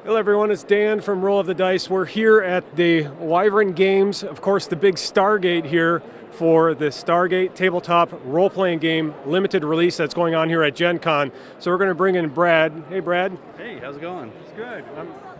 Hello everyone, it's Dan from Roll of the Dice. We're here at the Wyvern Games, of course the big Stargate here for the Stargate tabletop role-playing game limited release that's going on here at GenCon. So we're going to bring in Brad. Hey Brad. Hey, how's it going? It's good.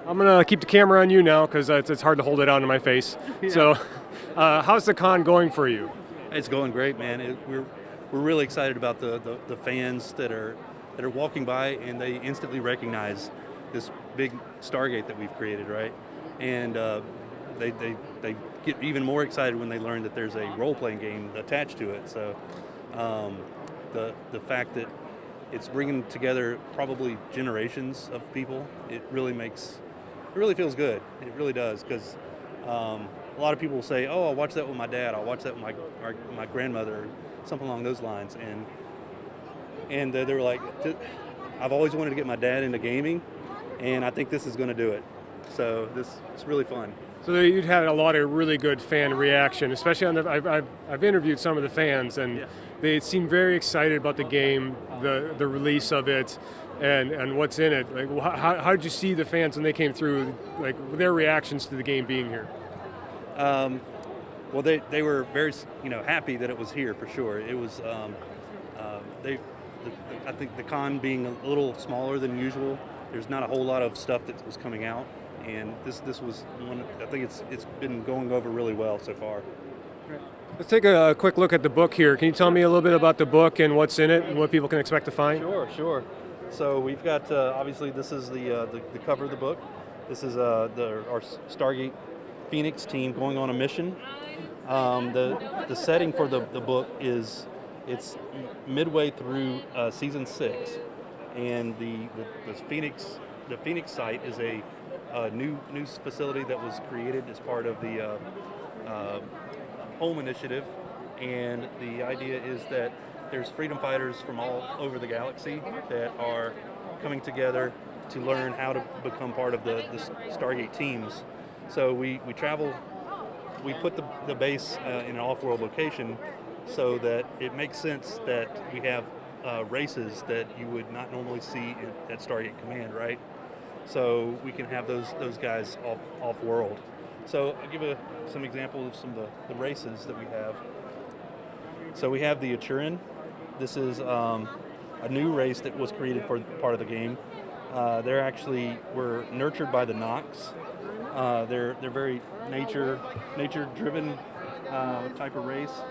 I'm going to keep the camera on you now because it's hard to hold it onto my face. Yeah. So how's the con going for you? It's going great, man. We're really excited about the fans that are walking by and they instantly recognize this big Stargate that we've created, right? And they get even more excited when they learn that there's a role-playing game attached to it. So the fact that it's bringing together probably generations of people, it really feels good. It really does, because a lot of people will say, "Oh, I'll watch that with my dad. I'll watch that with my grandmother," or something along those lines. And they were like, "I've always wanted to get my dad into gaming, and I think this is going to do it." So it's really fun. So you've had a lot of really good fan reaction, especially on I've interviewed some of the fans, and yeah, they seem very excited about the game, the release of it, and what's in it. Like, how did you see the fans when they came through, like their reactions to the game being here? Well, they were very happy that it was here for sure. It was I think the con being a little smaller than usual, there's not a whole lot of stuff that was coming out, and this was one. I think it's been going over really well so far. Let's take a quick look at the book here. Can you tell me a little bit about the book and what's in it and what people can expect to find? Sure. So we've got obviously this is the cover of the book. This is our Stargate Phoenix team going on a mission. The setting for the book is it's midway through season 6, and the Phoenix site is a new facility that was created as part of the Home Initiative, and the idea is that there's freedom fighters from all over the galaxy that are coming together to learn how to become part of the Stargate teams. So we travel, we put the base in an off-world location so that it makes sense that we have races that you would not normally see at Stargate Command, right? So we can have those guys off-world. So I'll give some examples of some of the races that we have. So we have the Aturan. This is a new race that was created for part of the game. Were nurtured by the Nox. They're very nature-driven type of race,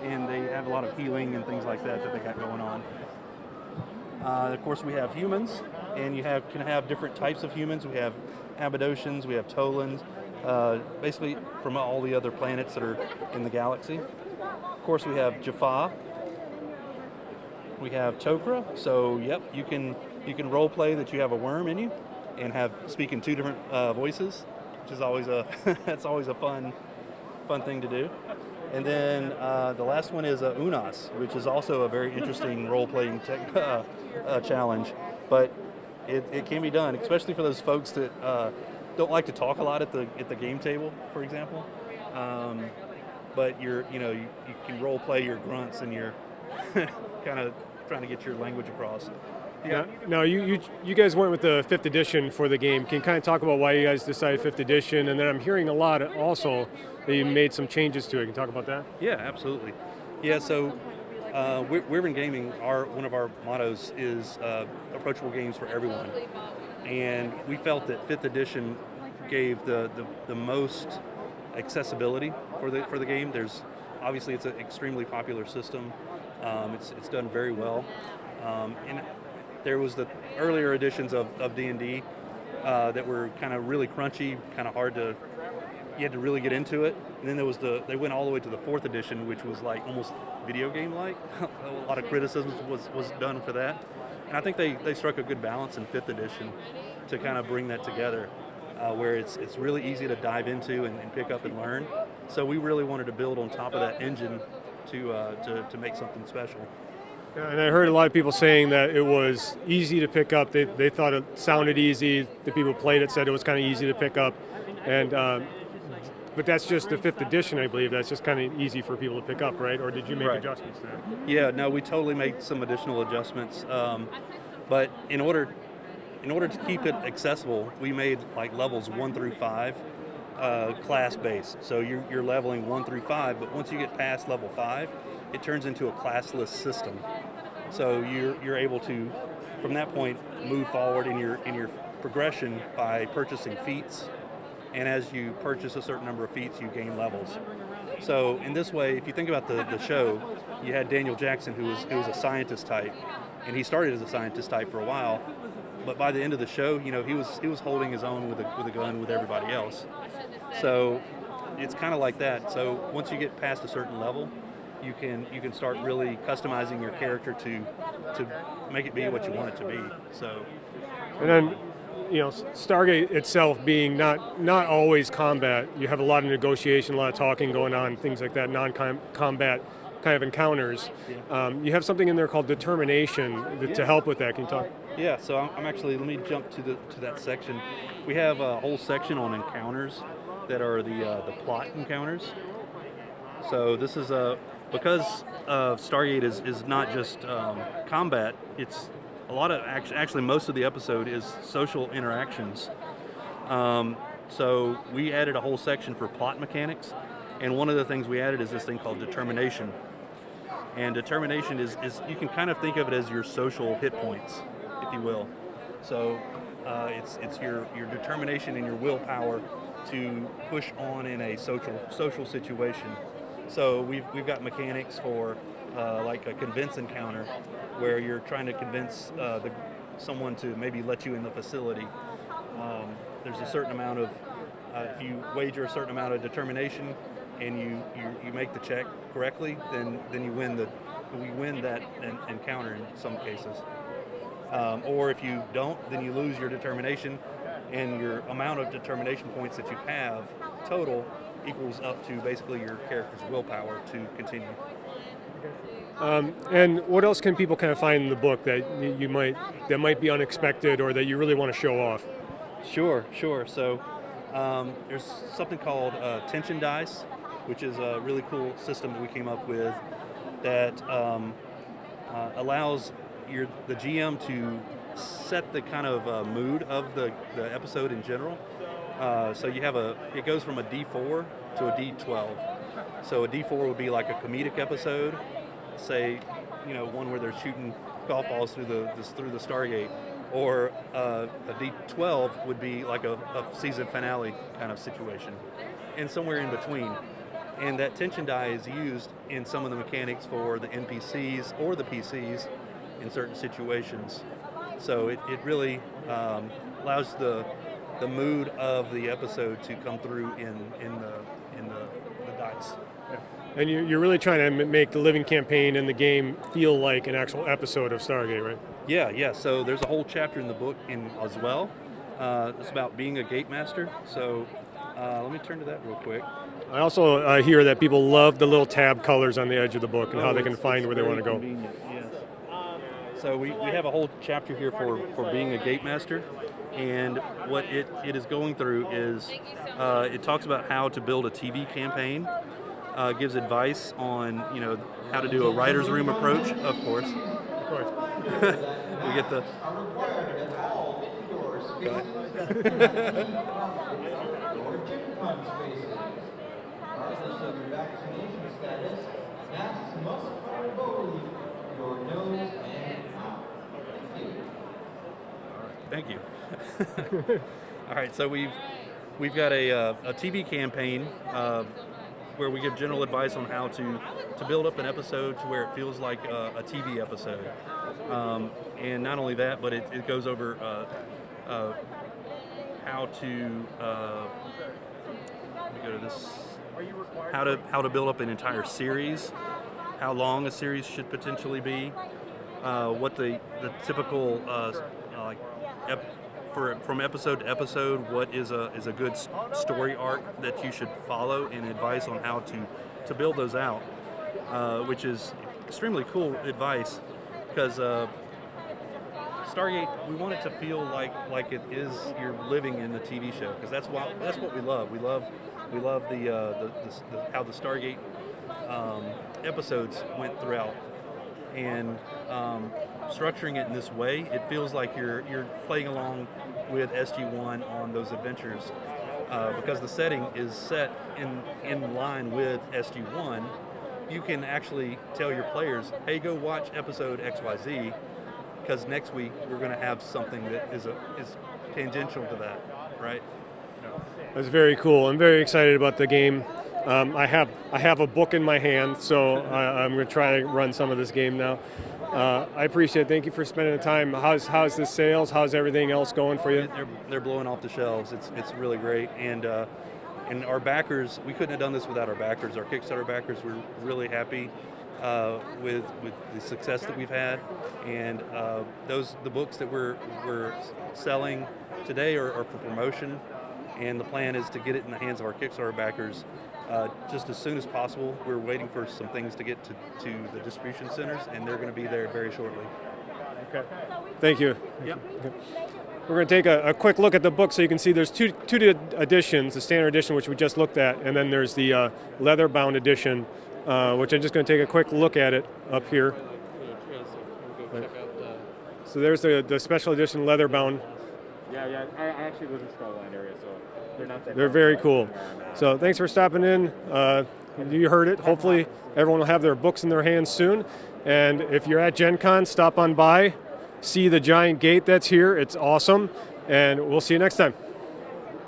and they have a lot of healing and things like that they got going on. Of course, we have humans, and you can have different types of humans. We have Abydotians, we have Tolans, basically from all the other planets that are in the galaxy. Of course, we have Jaffa. We have Tok'ra. So, yep, you can role play that you have a worm in you, and speak in 2 different voices, which is always that's always a fun thing to do. And then the last one is Unas, which is also a very interesting role-playing challenge. But it can be done, especially for those folks that don't like to talk a lot at the game table, for example. But you can role-play your grunts and you're kind of trying to get your language across. Yeah. Now, you guys went with the 5th edition for the game. Can you kind of talk about why you guys decided 5th edition? And then I'm hearing a lot also that you made some changes to it. Can you talk about that? Yeah, absolutely. Yeah, so Wyvern Gaming, one of our mottos is approachable games for everyone. And we felt that 5th edition gave the most accessibility for the game. Obviously it's an extremely popular system. It's done very well. And there was the earlier editions of D&D that were kind of really crunchy, kind of hard to, you had to really get into it. And then they went all the way to the 4th edition, which was like almost video game-like. A lot of criticism was done for that. And I think they struck a good balance in 5th edition to kind of bring that together, where it's really easy to dive into and pick up and learn. So we really wanted to build on top of that engine to make something special. And I heard a lot of people saying that it was easy to pick up. They thought it sounded easy. The people who played it said it was kind of easy to pick up. And but that's just the 5th edition, I believe. That's just kind of easy for people to pick up, right? Or did you make adjustments to that? Yeah, no, we totally made some additional adjustments. But in order in order to keep it accessible, we made like levels 1 through 5 class based. So you're leveling 1 through 5, but once you get past level 5, it turns into a classless system. So you're able to, from that point, move forward in your progression by purchasing feats, and as you purchase a certain number of feats, you gain levels. So in this way, if you think about the show, you had Daniel Jackson, who was a scientist type, and he started as a scientist type for a while, but by the end of the show, he was holding his own with a gun with everybody else. So it's kind of like that. So once you get past a certain level, you can start really customizing your character to make it be what you want it to be. So, and then, Stargate itself being not always combat, you have a lot of negotiation, a lot of talking going on, things like that, non-combat kind of encounters. yeah. You have something in there called determination to help with that. Can you talk? Yeah, so I'm actually, let me jump to that section. We have a whole section on encounters that are the plot encounters. So this is because Stargate is not just combat. It's a lot of actually most of the episode is social interactions. So we added a whole section for plot mechanics, and one of the things we added is this thing called determination. And determination is you can kind of think of it as your social hit points, if you will. So it's your determination and your willpower to push on in a social situation. So we've got mechanics for like a convince encounter, where you're trying to convince someone to maybe let you in the facility. There's a certain amount of if you wager a certain amount of determination and you make the check correctly, then we win that encounter in some cases. Or if you don't, then you lose your determination, and your amount of determination points that you have total equals up to basically your character's willpower to continue. And what else can people kind of find in the book that that might be unexpected or that you really want to show off? Sure. So there's something called tension dice, which is a really cool system that we came up with that allows the GM to set the kind of mood of the episode in general. So it goes from a D4 to a D12. So a D4 would be like a comedic episode, say, one where they're shooting golf balls through the Stargate, or a D12 would be like a season finale kind of situation, and somewhere in between. And that tension die is used in some of the mechanics for the NPCs or the PCs in certain situations. So it really allows the mood of the episode to come through in the dice. And you're really trying to make the living campaign and the game feel like an actual episode of Stargate, right? Yeah. So there's a whole chapter in the book as well. It's about being a gate master. So let me turn to that real quick. I also hear that people love the little tab colors on the edge of the book and how they can find where they want to go. Yes. So we have a whole chapter here for being a gate master, and what it is going through is it talks about how to build a TV campaign, gives advice on how to do a writer's room approach, of course. Of course. We get the Thank you. All right, so we've got a TV campaign where we give general advice on how to build up an episode to where it feels like a TV episode. And not only that, but it goes over how to let me go to this. How to build up an entire series, how long a series should potentially be, what the typical from episode to episode, what is a good story arc that you should follow, and advice on how to build those out, which is extremely cool advice, because Stargate, we want it to feel like it is you're living in the TV show, because that's what we love. We love the how the Stargate episodes went throughout, and structuring it in this way, it feels like you're playing along with SG1 on those adventures. Because the setting is set in line with SG1, you can actually tell your players, hey, go watch episode XYZ, because next week we're going to have something that is tangential to that, right? That's very cool. I'm very excited about the game. I have a book in my hand, so I'm going to try to run some of this game now. I appreciate it. Thank you for spending the time. How's the sales? How's everything else going for you? They're blowing off the shelves. It's really great. And our backers, we couldn't have done this without our backers. Our Kickstarter backers, we're really happy with the success that we've had. And the books that we're selling today are for promotion. And the plan is to get it in the hands of our Kickstarter backers just as soon as possible. We're waiting for some things to get to the distribution centers, and they're going to be there very shortly. Okay. Thank you. Yep. We're going to take a quick look at the book so you can see there's two editions, the standard edition, which we just looked at, and then there's the leather-bound edition, which I'm just going to take a quick look at it up here. So there's the special edition leather-bound. Yeah, I actually live in Skullland area, so they're not that. They're very cool. So thanks for stopping in. You heard it. Hopefully everyone will have their books in their hands soon. And if you're at GenCon, stop on by, see the giant gate that's here. It's awesome. And we'll see you next time.